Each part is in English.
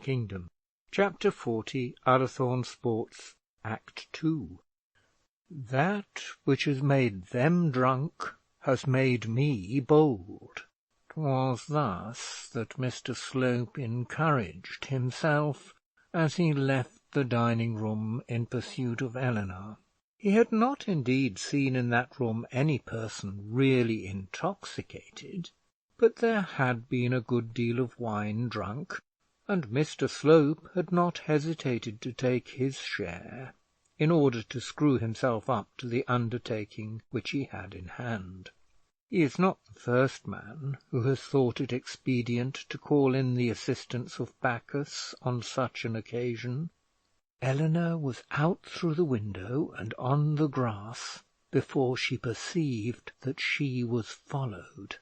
kingdom. Chapter 40. Ullathorne Sports, Act 2. That which has made them drunk has made me bold. 'Twas thus that Mr Slope encouraged himself as he left the dining room in pursuit of Eleanor. He had not indeed seen in that room any person really intoxicated, but there had been a good deal of wine drunk, and Mr Slope had not hesitated to take his share, in order to screw himself up to the undertaking which he had in hand. He is not the first man who has thought it expedient to call in the assistance of Bacchus on such an occasion. Eleanor was out through the window and on the grass before she perceived that she was followed.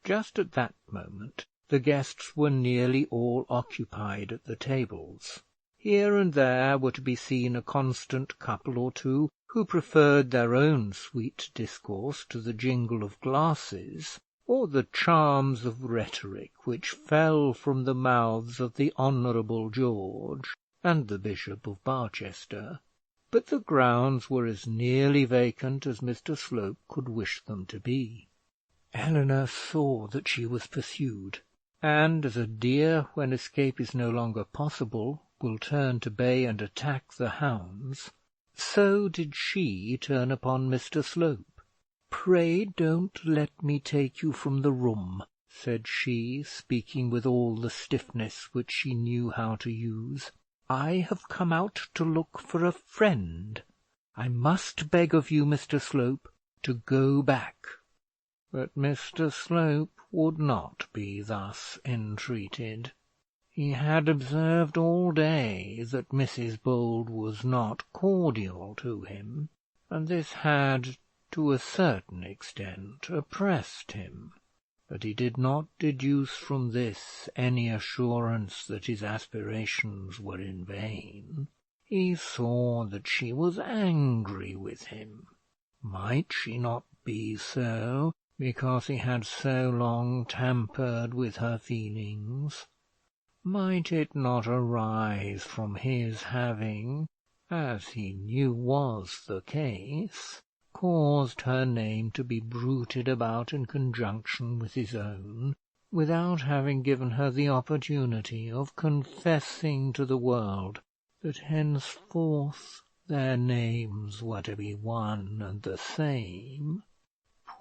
Just at that moment the guests were nearly all occupied at the tables. Here and there were to be seen a constant couple or two who preferred their own sweet discourse to the jingle of glasses, or the charms of rhetoric which fell from the mouths of the Honourable George and the Bishop of Barchester, but the grounds were as nearly vacant as Mr Slope could wish them to be. Eleanor saw that she was pursued, and as a deer, when escape is no longer possible, will turn to bay and attack the hounds, so did she turn upon Mr Slope. "Pray don't let me take you from the room," said she, speaking with all the stiffness which she knew how to use. "I have come out to look for a friend. I must beg of you, Mr Slope, to go back." But Mr Slope would not be thus entreated. He had observed all day that Mrs Bold was not cordial to him, and this had, to a certain extent, oppressed him; but he did not deduce from this any assurance that his aspirations were in vain. He saw that she was angry with him. Might she not be so, because he had so long tampered with her feelings? Might it not arise from his having, as he knew was the case, caused her name to be bruited about in conjunction with his own, without having given her the opportunity of confessing to the world that henceforth their names were to be one and the same?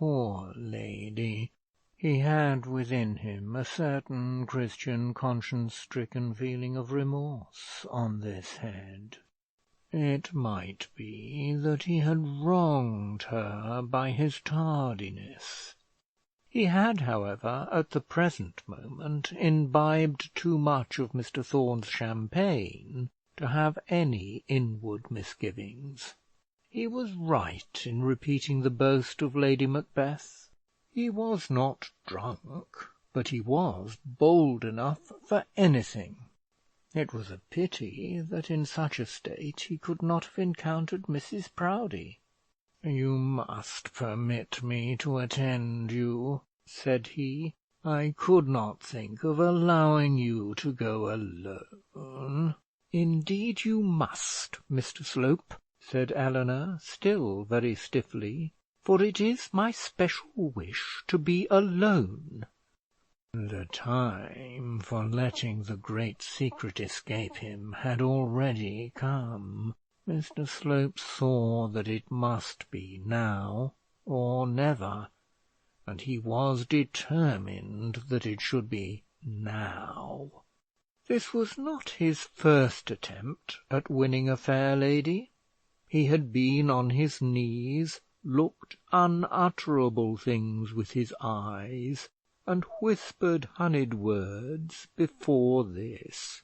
Poor lady! He had within him a certain Christian conscience-stricken feeling of remorse on this head. It might be that he had wronged her by his tardiness. He had, however, at the present moment imbibed too much of Mr Thorne's champagne to have any inward misgivings. He was right in repeating the boast of Lady Macbeth. He was not drunk, but he was bold enough for anything. It was a pity that in such a state he could not have encountered Mrs Proudie. "You must permit me to attend you," said he. "I could not think of allowing you to go alone." "Indeed you must, Mr Slope," said Eleanor, still very stiffly, "for it is my special wish to be alone." The time for letting the great secret escape him had already come. Mr Slope saw that it must be now or never, and he was determined that it should be now. This was not his first attempt at winning a fair lady. He had been on his knees, looked unutterable things with his eyes, and whispered honeyed words before this.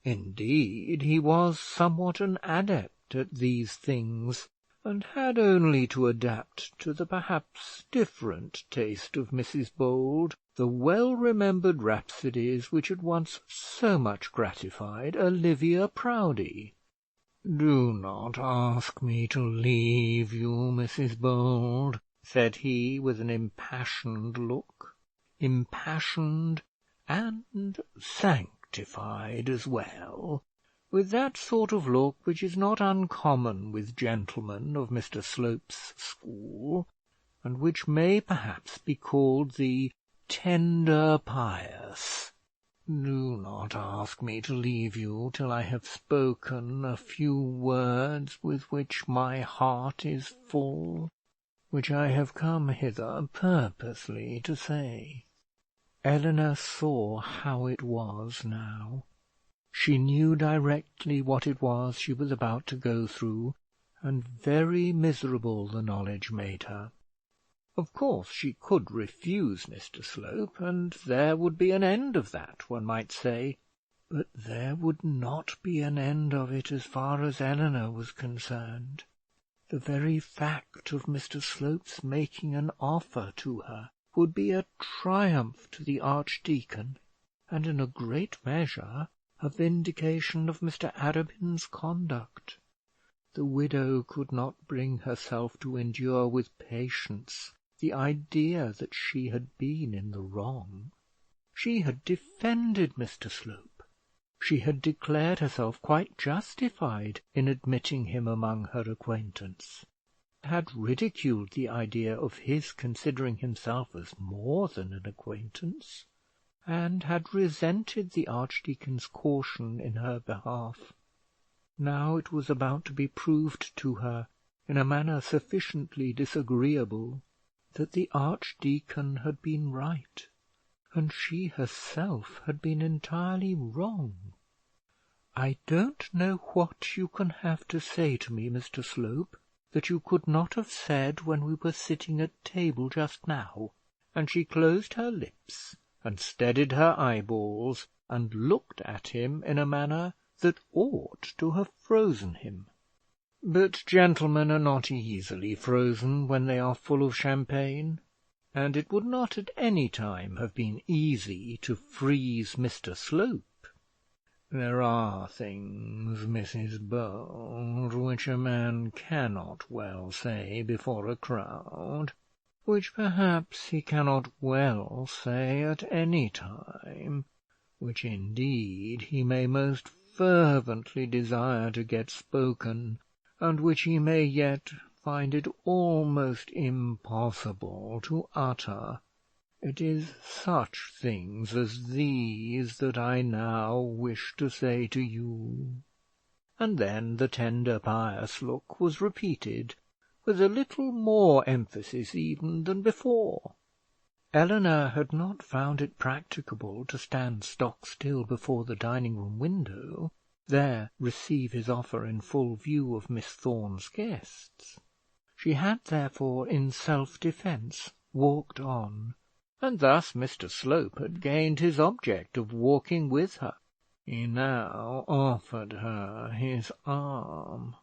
Indeed, he was somewhat an adept at these things, and had only to adapt to the perhaps different taste of Mrs Bold the well-remembered rhapsodies which had once so much gratified Olivia Proudie. "Do not ask me to leave you, Mrs Bold," said he, with an impassioned look, impassioned and rectified as well, with that sort of look which is not uncommon with gentlemen of Mr Slope's school, and which may perhaps be called the tender pious. Do not ask me to leave you till I have spoken a few words with which my heart is full, which I have come hither purposely to say." Eleanor saw how it was now. She knew directly what it was she was about to go through, and very miserable the knowledge made her. Of course she could refuse Mr Slope, and there would be an end of that, one might say; but there would not be an end of it as far as Eleanor was concerned. The very fact of Mr Slope's making an offer to her would be a triumph to the archdeacon, and in a great measure a vindication of Mr Arabin's conduct. The widow could not bring herself to endure with patience the idea that she had been in the wrong. She had defended Mr Slope. She had declared herself quite justified in admitting him among her acquaintance, had ridiculed the idea of his considering himself as more than an acquaintance, and had resented the archdeacon's caution in her behalf. Now it was about to be proved to her, in a manner sufficiently disagreeable, that the archdeacon had been right, and she herself had been entirely wrong. "I don't know what you can have to say to me, Mr Slope, that you could not have said when we were sitting at table just now," and she closed her lips and steadied her eyeballs, and looked at him in a manner that ought to have frozen him. But gentlemen are not easily frozen when they are full of champagne, and it would not at any time have been easy to freeze Mr Slope. There are things, Mrs Bold, which a man cannot well say before a crowd, which perhaps he cannot well say at any time, which indeed he may most fervently desire to get spoken, and which he may yet find it almost impossible to utter. It is such things as these that I now wish to say to you." And then the tender pious look was repeated, with a little more emphasis even than before. Eleanor had not found it practicable to stand stock still before the dining-room window, there receive his offer in full view of Miss Thorne's guests. She had therefore, in self-defence, walked on, and thus Mr Slope had gained his object of walking with her. He now offered her his arm.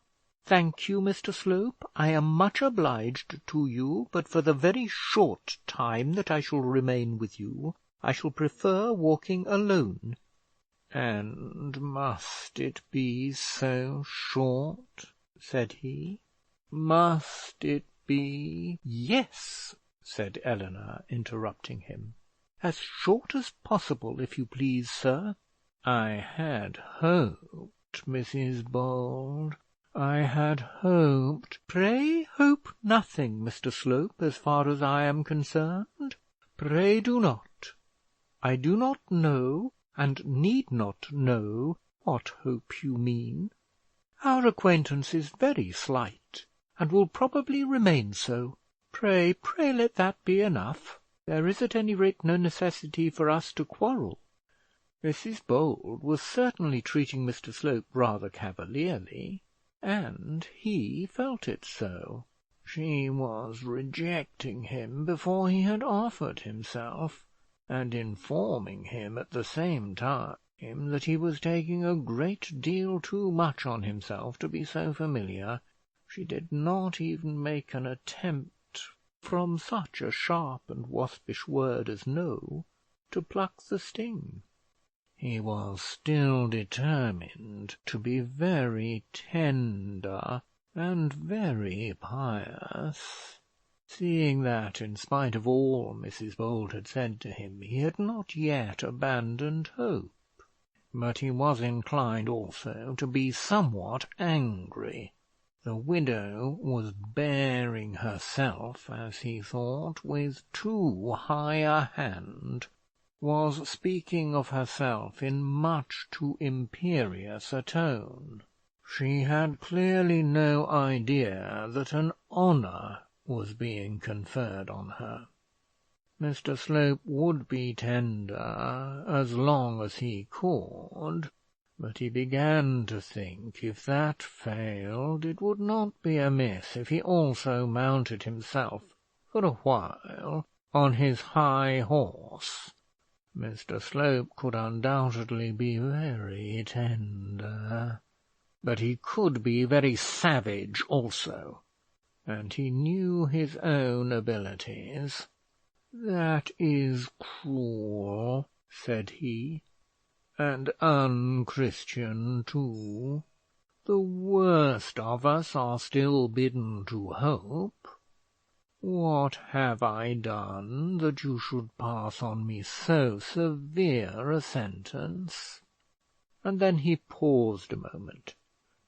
"Thank you, Mr Slope, I am much obliged to you, but for the very short time that I shall remain with you, I shall prefer walking alone." "And must it be so short?" said he. "Must it be—" "Yes," said Eleanor, interrupting him, "as short as possible, if you please, sir." "I had hoped, Mrs Bold, I had hoped—" "Pray hope nothing, Mr Slope, as far as I am concerned. Pray do not. I do not know, and need not know, what hope you mean. Our acquaintance is very slight, and will probably remain so. Pray let that be enough. There is at any rate no necessity for us to quarrel." Mrs Bold was certainly treating Mr Slope rather cavalierly, and he felt it so. She was rejecting him before he had offered himself, and informing him at the same time that he was taking a great deal too much on himself to be so familiar. She did not even make an attempt, from such a sharp and waspish word as "no," to pluck the sting. He was still determined to be very tender and very pious, seeing that, in spite of all Mrs Bold had said to him, he had not yet abandoned hope. but he was inclined also to be somewhat angry. The widow was bearing herself, as he thought, with too high a hand, was speaking of herself in much too imperious a tone. She had clearly no idea that an honour was being conferred on her. Mr Slope would be tender as long as he could, but he began to think if that failed, it would not be amiss if he also mounted himself for a while on his high horse. Mr Slope could undoubtedly be very tender, but he could be very savage also, and he knew his own abilities. "That is cruel," said he, "and unchristian too. The worst of us are still bidden to hope. What have I done that you should pass on me so severe a sentence?" And then he paused a moment,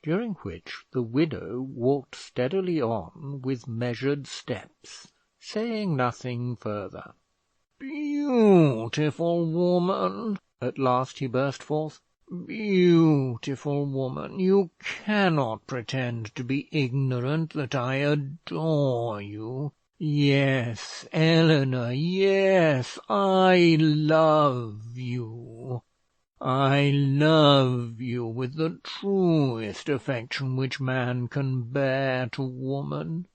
during which the widow walked steadily on with measured steps, saying nothing further. "Beautiful woman!" at last he burst forth. "Beautiful woman, you cannot pretend to be ignorant that I adore you. Yes, Eleanor, yes, I love you. I love you with the truest affection which man can bear to woman.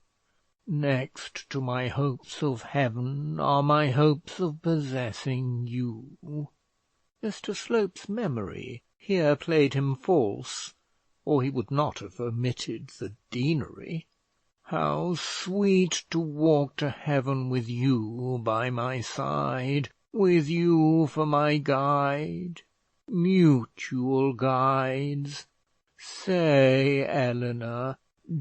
Next to my hopes of heaven are my hopes of possessing you." Mr Slope's memory here played him false, or he would not have omitted the deanery. "How sweet to walk to heaven with you by my side, with you for my guide, mutual guides. Say, Eleanor,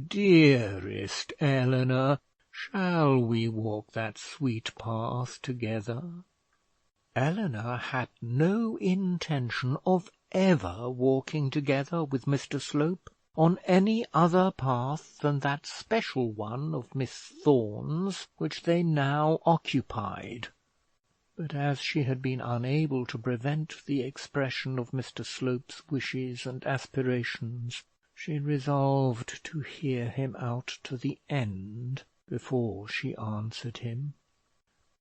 dearest Eleanor, shall we walk that sweet path together?" Eleanor had no intention of ever walking together with Mr Slope on any other path than that special one of Miss Thorne's which they now occupied. But as she had been unable to prevent the expression of Mr Slope's wishes and aspirations, she resolved to hear him out to the end before she answered him.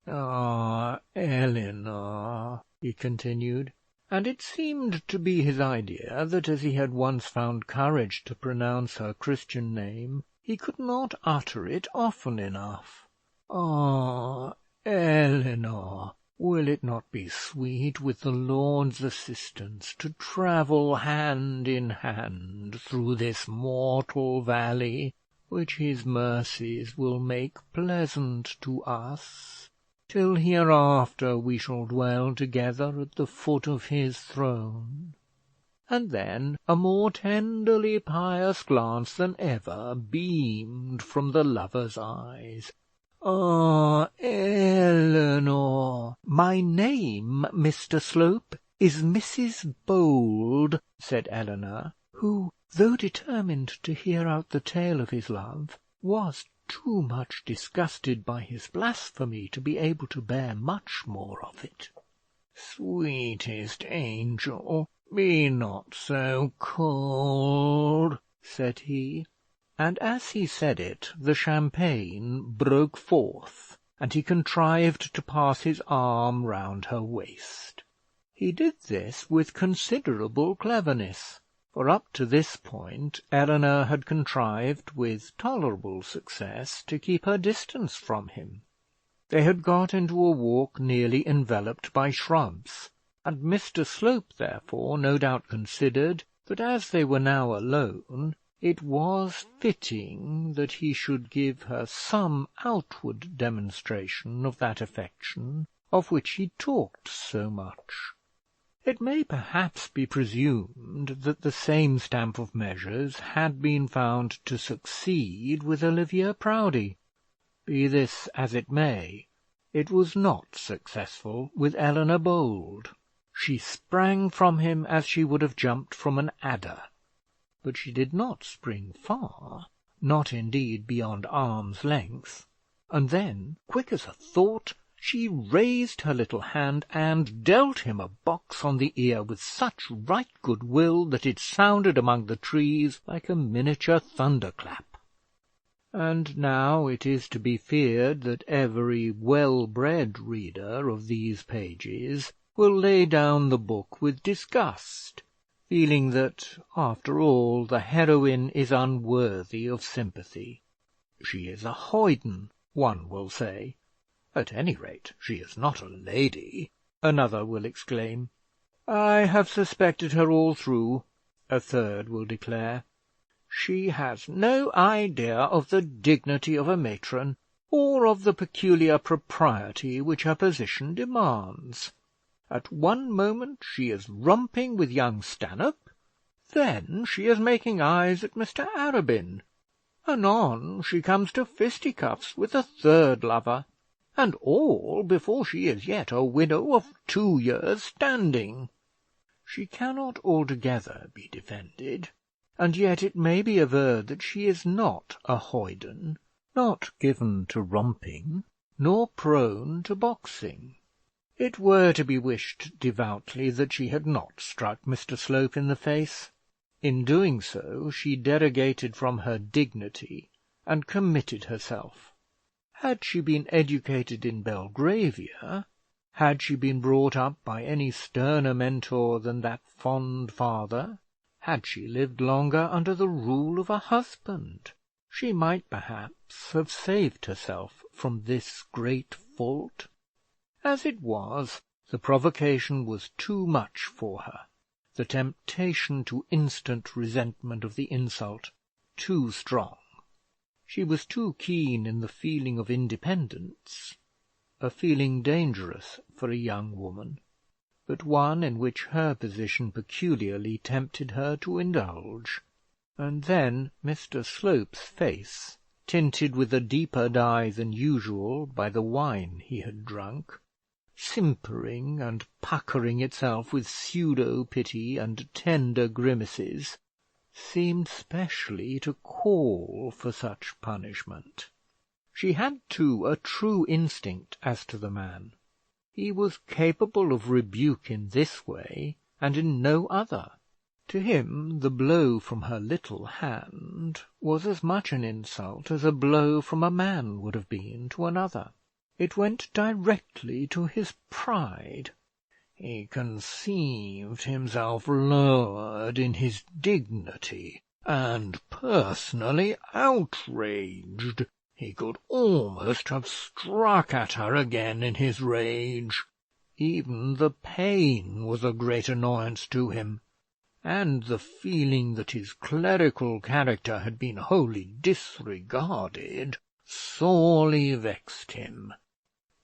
"Ah, Eleanor," he continued, and it seemed to be his idea that as he had once found courage to pronounce her Christian name, he could not utter it often enough. "Ah, Eleanor, will it not be sweet, with the Lord's assistance, to travel hand in hand through this mortal valley, which his mercies will make pleasant to us, till hereafter we shall dwell together at the foot of his throne?" And then a more tenderly pious glance than ever beamed from the lover's eyes. "Ah, Eleanor!" "My name, Mr Slope, is Mrs Bold," said Eleanor, who, though determined to hear out the tale of his love, was too much disgusted by his blasphemy to be able to bear much more of it. "Sweetest angel, be not so cold," said he. And as he said it, the champagne broke forth, and he contrived to pass his arm round her waist. He did this with considerable cleverness, for up to this point Eleanor had contrived with tolerable success to keep her distance from him. They had got into a walk nearly enveloped by shrubs, and Mr Slope therefore no doubt considered that as they were now alone, it was fitting that he should give her some outward demonstration of that affection of which he talked so much. It may perhaps be presumed that the same stamp of measures had been found to succeed with Olivia Proudie. Be this as it may, it was not successful with Eleanor Bold. She sprang from him as she would have jumped from an adder, but she did not spring far, not indeed beyond arm's length, and then, quick as a thought, she raised her little hand and dealt him a box on the ear with such right good will that it sounded among the trees like a miniature thunderclap. And now it is to be feared that every well-bred reader of these pages will lay down the book with disgust, feeling that, after all, the heroine is unworthy of sympathy. She is a hoyden, one will say. At any rate, she is not a lady, another will exclaim. I have suspected her all through, a third will declare. She has no idea of the dignity of a matron, or of the peculiar propriety which her position demands. At one moment she is romping with young Stanhope, then she is making eyes at Mr. Arabin. Anon she comes to fisticuffs with a third lover, and all before she is yet a widow of 2 years' standing. She cannot altogether be defended, and yet it may be averred that she is not a hoyden, not given to romping, nor prone to boxing. It were to be wished devoutly that she had not struck Mr. Slope in the face. In doing so, she derogated from her dignity and committed herself. Had she been educated in Belgravia, had she been brought up by any sterner mentor than that fond father, had she lived longer under the rule of a husband, she might perhaps have saved herself from this great fault. As it was, the provocation was too much for her, the temptation to instant resentment of the insult too strong. She was too keen in the feeling of independence, a feeling dangerous for a young woman, but one in which her position peculiarly tempted her to indulge. And then Mr. Slope's face, tinted with a deeper dye than usual by the wine he had drunk, simpering and puckering itself with pseudo-pity and tender grimaces, seemed specially to call for such punishment. She had, too, a true instinct as to the man. He was capable of rebuke in this way, and in no other. To him the blow from her little hand was as much an insult as a blow from a man would have been to another. It went directly to his pride. He conceived himself lowered in his dignity, and personally outraged. He could almost have struck at her again in his rage. Even the pain was a great annoyance to him, and the feeling that his clerical character had been wholly disregarded sorely vexed him.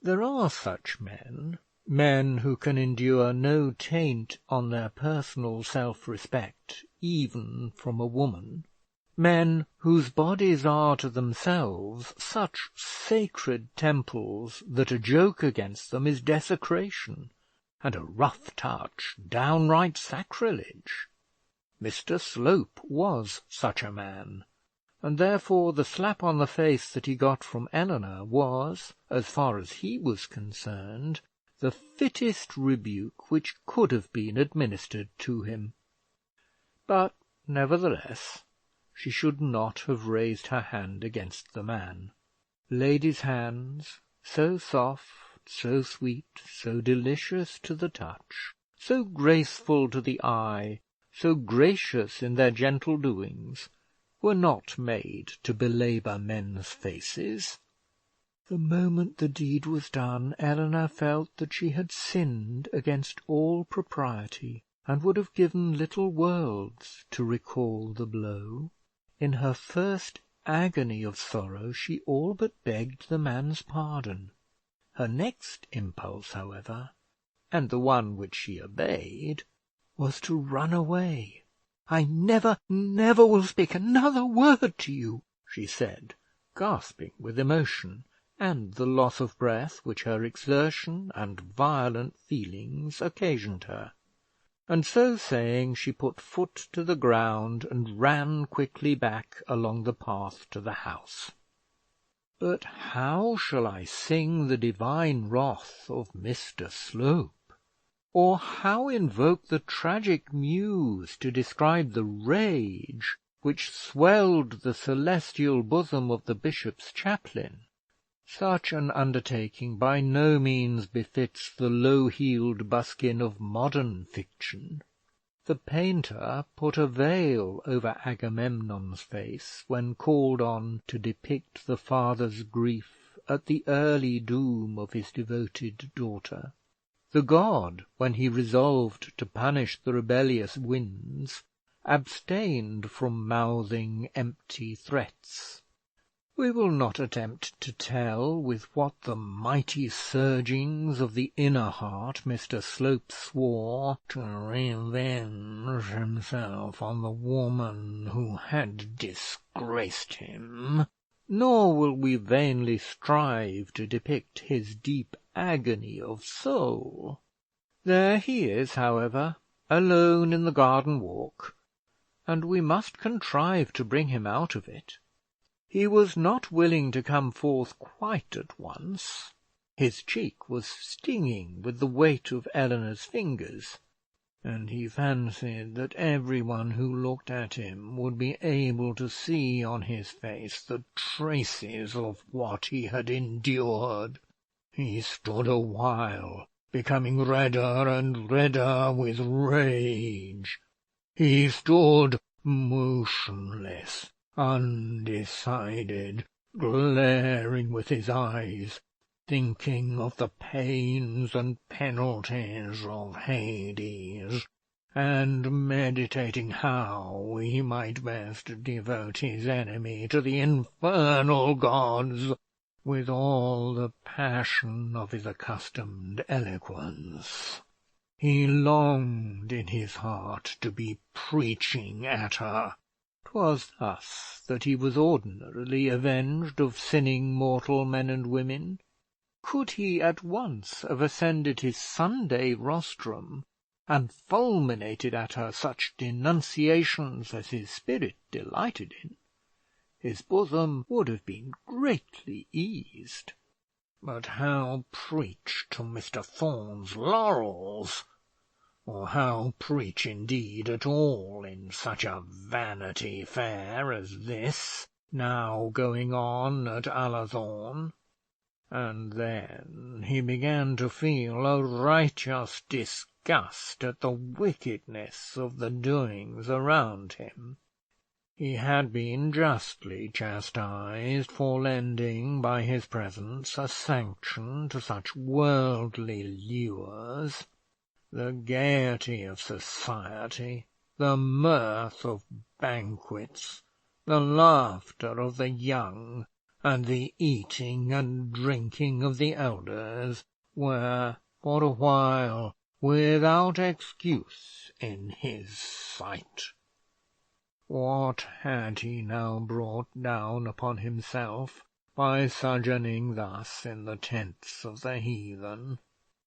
There are such men who can endure no taint on their personal self-respect, even from a woman, men whose bodies are to themselves such sacred temples that a joke against them is desecration, and a rough touch downright sacrilege. Mr. Slope was such a man, and therefore the slap on the face that he got from Eleanor was, as far as he was concerned, the fittest rebuke which could have been administered to him. But, nevertheless, she should not have raised her hand against the man. Ladies' hands, so soft, so sweet, so delicious to the touch, so graceful to the eye, so gracious in their gentle doings, were not made to belabour men's faces. The moment the deed was done, Eleanor felt that she had sinned against all propriety, and would have given little worlds to recall the blow. In her first agony of sorrow she all but begged the man's pardon. Her next impulse, however, and the one which she obeyed, was to run away. "I never will speak another word to you," she said, gasping with emotion, and the loss of breath which her exertion and violent feelings occasioned her; and so saying, she put foot to the ground and ran quickly back along the path to the house. But how shall I sing the divine wrath of Mr Slope? Or how invoke the tragic muse to describe the rage which swelled the celestial bosom of the bishop's chaplain? Such an undertaking by no means befits the low-heeled buskin of modern fiction. The painter put a veil over Agamemnon's face when called on to depict the father's grief at the early doom of his devoted daughter. The god, when he resolved to punish the rebellious winds, abstained from mouthing empty threats. We will not attempt to tell with what the mighty surgings of the inner heart Mr Slope swore to revenge himself on the woman who had disgraced him, nor will we vainly strive to depict his deep agony of soul. There he is, however, alone in the garden walk, and we must contrive to bring him out of it. He was not willing to come forth quite at once. His cheek was stinging with the weight of Eleanor's fingers, and he fancied that everyone who looked at him would be able to see on his face the traces of what he had endured. He stood a while, becoming redder and redder with rage. He stood motionless, undecided, glaring with his eyes, thinking of the pains and penalties of Hades, and meditating how he might best devote his enemy to the infernal gods with all the passion of his accustomed eloquence. He longed in his heart to be preaching at her. 'Twas thus that he was ordinarily avenged of sinning mortal men and women. Could he at once have ascended his Sunday rostrum and fulminated at her such denunciations as his spirit delighted in, his bosom would have been greatly eased. But how preach to Mr Thorne's laurels? Or how preach indeed at all in such a Vanity Fair as this now going on at Ullathorne? And then he began to feel a righteous disgust at the wickedness of the doings around him. He had been justly chastised for lending by his presence a sanction to such worldly lures. The gaiety of society, the mirth of banquets, the laughter of the young, and the eating and drinking of the elders were, for a while, without excuse in his sight. What had he now brought down upon himself by sojourning thus in the tents of the heathen?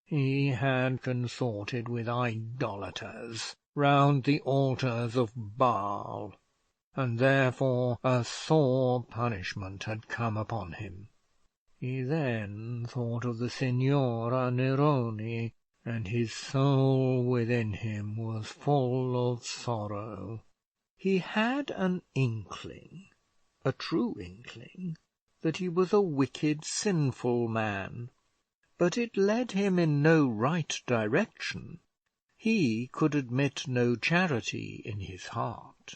He had consorted with idolaters round the altars of Baal, and therefore a sore punishment had come upon him. He then thought of the Signora Neroni, and his soul within him was full of sorrow. He had an inkling, a true inkling, that he was a wicked, sinful man, but it led him in no right direction. He could admit no charity in his heart.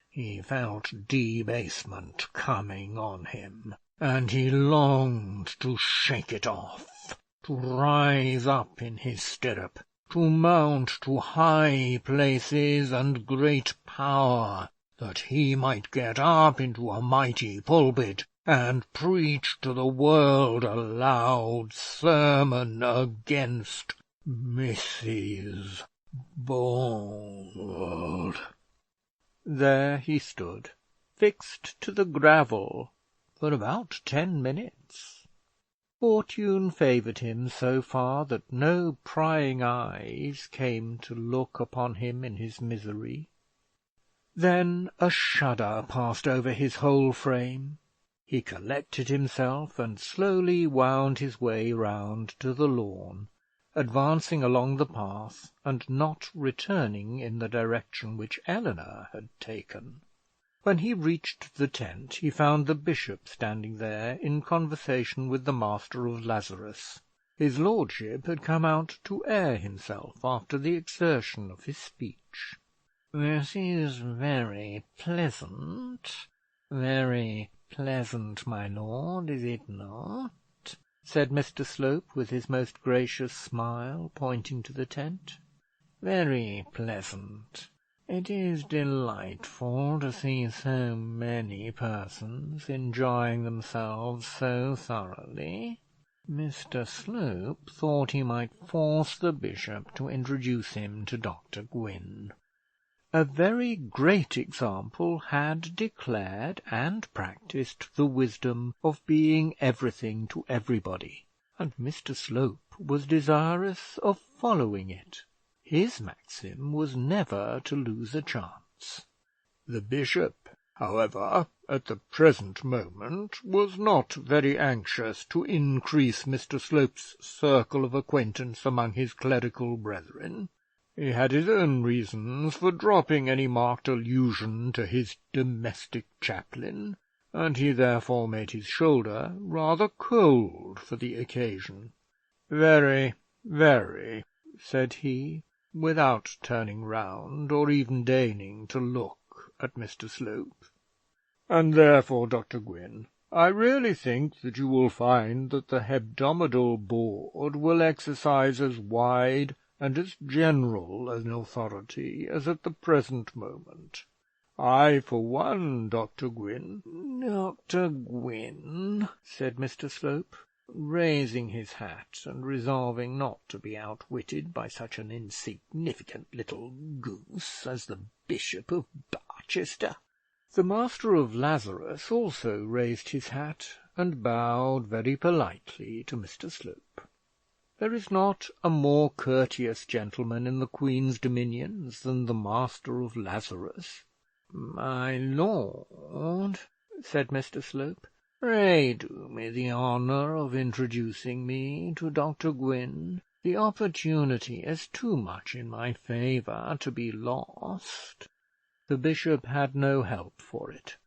He felt debasement coming on him, and he longed to shake it off, to rise up in his stirrup, to mount to high places and great power, that he might get up into a mighty pulpit and preach to the world a loud sermon against Mrs. Bold. There he stood, fixed to the gravel, for about 10 minutes, Fortune favoured him so far that no prying eyes came to look upon him in his misery. Then a shudder passed over his whole frame. He collected himself and slowly wound his way round to the lawn, advancing along the path and not returning in the direction which Eleanor had taken. When he reached the tent, he found the bishop standing there in conversation with the Master of Lazarus. His lordship had come out to air himself after the exertion of his speech. "This is very pleasant, my lord, is it not?" said Mr Slope, with his most gracious smile, pointing to the tent. "Very pleasant. It is delightful to see so many persons enjoying themselves so thoroughly." Mr Slope thought he might force the bishop to introduce him to Dr Gwynne. A very great example had declared and practised the wisdom of being everything to everybody, and Mr Slope was desirous of following it. His maxim was never to lose a chance. The bishop, however, at the present moment was not very anxious to increase Mr Slope's circle of acquaintance among his clerical brethren. He had his own reasons for dropping any marked allusion to his domestic chaplain, and he therefore made his shoulder rather cold for the occasion. "Very, very," said he, without turning round or even deigning to look at Mr Slope. "And therefore, Dr Gwynne, I really think that you will find that the hebdomadal board will exercise as wide and as general an authority as at the present moment. I, for one, Dr Gwynne—" "Dr Gwynne," said Mr Slope, raising his hat, and resolving not to be outwitted by such an insignificant little goose as the Bishop of Barchester. The Master of Lazarus also raised his hat and bowed very politely to Mr Slope. There is not a more courteous gentleman in the Queen's dominions than the Master of Lazarus. "My lord," said Mr Slope, "pray do me the honour of introducing me to Dr Gwynne. The opportunity is too much in my favour to be lost." The bishop had no help for it.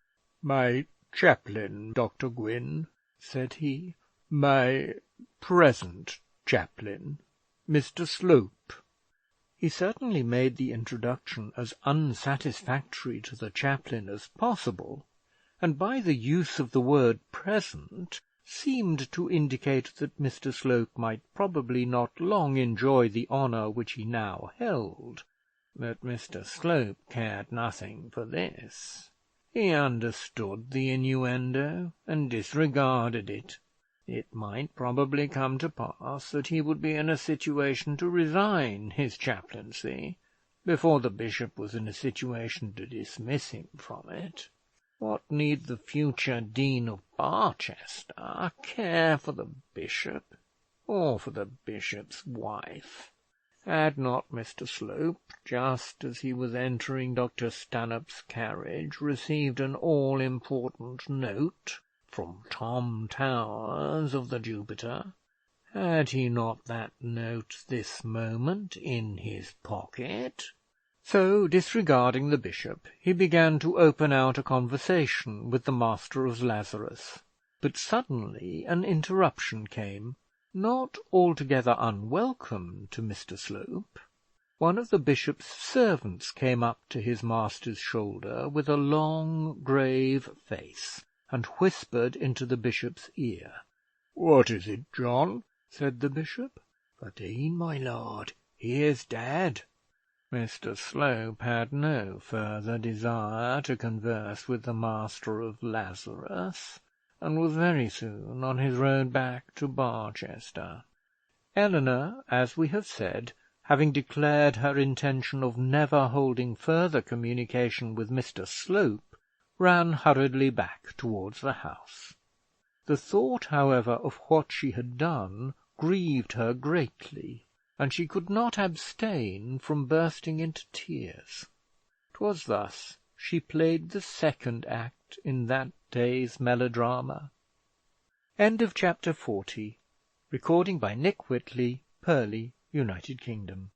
"My chaplain, Dr Gwynne," said he, "my present chaplain, Mr Slope." He certainly made the introduction as unsatisfactory to the chaplain as possible, and by the use of the word present seemed to indicate that Mr Slope might probably not long enjoy the honour which he now held. But Mr Slope cared nothing for this. He understood the innuendo and disregarded it. It might probably come to pass that he would be in a situation to resign his chaplaincy before the bishop was in a situation to dismiss him from it. What need the future Dean of Barchester care for the bishop or for the bishop's wife? Had not Mr Slope, just as he was entering Dr Stanhope's carriage, received an all-important note from Tom Towers of the Jupiter? Had he not that note this moment in his pocket? So, disregarding the bishop, he began to open out a conversation with the Master of Lazarus. But suddenly an interruption came, not altogether unwelcome to Mr Slope. One of the bishop's servants came up to his master's shoulder with a long, grave face, and whispered into the bishop's ear. "What is it, John?" said the bishop. "The Dean, my lord. He is dead." Mr Slope had no further desire to converse with the Master of Lazarus, and was very soon on his road back to Barchester. Eleanor, as we have said, having declared her intention of never holding further communication with Mr Slope, ran hurriedly back towards the house. The thought, however, of what she had done grieved her greatly, and she could not abstain from bursting into tears. 'Twas thus she played the second act in that day's melodrama. Chapter 41. Recording by Nick Whitley, Purley, United Kingdom.